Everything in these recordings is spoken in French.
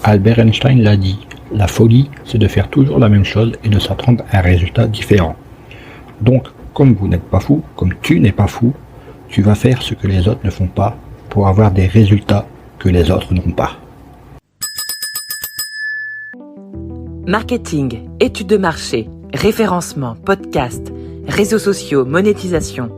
Albert Einstein l'a dit, la folie, c'est de faire toujours la même chose et de s'attendre à un résultat différent. Donc, comme vous n'êtes pas fou, comme tu n'es pas fou, tu vas faire ce que les autres ne font pas pour avoir des résultats que les autres n'ont pas. Marketing, études de marché, référencement, podcast, réseaux sociaux, monétisation.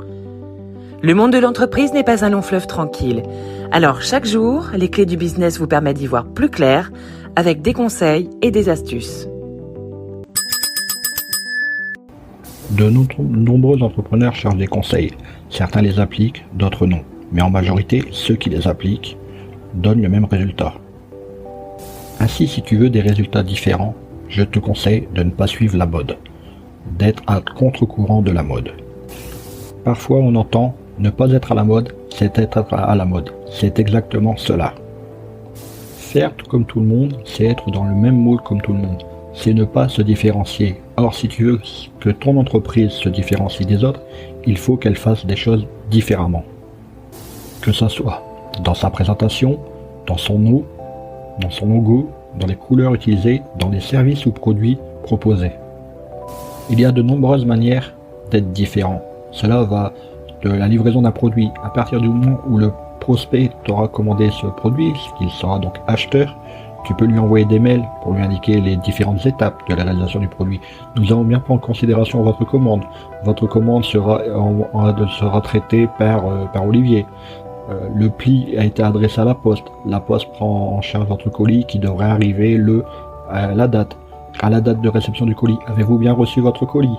Le monde de l'entreprise n'est pas un long fleuve tranquille. Alors chaque jour, les clés du business vous permettent d'y voir plus clair avec des conseils et des astuces. De nombreux entrepreneurs cherchent des conseils. Certains les appliquent, d'autres non. Mais en majorité, ceux qui les appliquent donnent le même résultat. Ainsi, si tu veux des résultats différents, je te conseille de ne pas suivre la mode, d'être à contre-courant de la mode. Parfois on entend ne pas être à la mode, c'est être à la mode. C'est exactement cela. Faire comme tout le monde, c'est être dans le même moule comme tout le monde. C'est ne pas se différencier. Or, si tu veux que ton entreprise se différencie des autres, il faut qu'elle fasse des choses différemment. Que ce soit dans sa présentation, dans son nom, dans son logo, dans les couleurs utilisées, dans les services ou produits proposés. Il y a de nombreuses manières d'être différent. Cela va de la livraison d'un produit. À partir du moment où le prospect t'aura commandé ce produit, qu'il sera donc acheteur, tu peux lui envoyer des mails pour lui indiquer les différentes étapes de la réalisation du produit. Nous allons bien prendre en considération votre commande. Votre commande sera traitée par Olivier. Le pli a été adressé à la poste. La poste prend en charge votre colis qui devrait arriver à la date de réception du colis. Avez-vous bien reçu votre colis?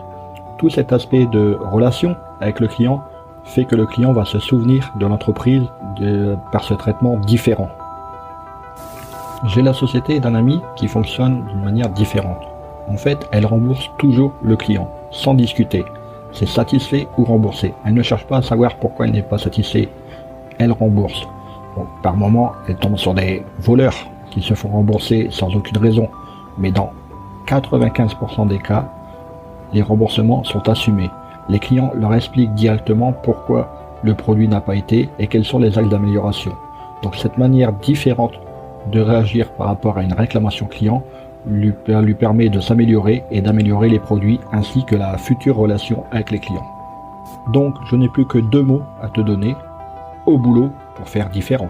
Tout cet aspect de relation avec le client fait que le client va se souvenir de l'entreprise par ce traitement différent. J'ai la société d'un ami qui fonctionne d'une manière différente. En fait, elle rembourse toujours le client, sans discuter. C'est satisfait ou remboursé. Elle ne cherche pas à savoir pourquoi elle n'est pas satisfait. Elle rembourse. Bon, par moment, elle tombe sur des voleurs qui se font rembourser sans aucune raison. Mais dans 95% des cas, les remboursements sont assumés. Les clients leur expliquent directement pourquoi le produit n'a pas été et quels sont les axes d'amélioration. Donc cette manière différente de réagir par rapport à une réclamation client lui permet de s'améliorer et d'améliorer les produits ainsi que la future relation avec les clients. Donc je n'ai plus que 2 mots à te donner. Au boulot pour faire différent.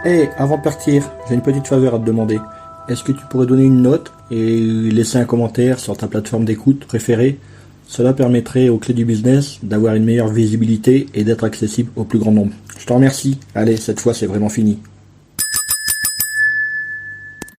Hey, avant de partir, j'ai une petite faveur à te demander. Est-ce que tu pourrais donner une note et laisser un commentaire sur ta plateforme d'écoute préférée? Cela permettrait aux clés du business d'avoir une meilleure visibilité et d'être accessible au plus grand nombre. Je te remercie. Allez, cette fois c'est vraiment fini.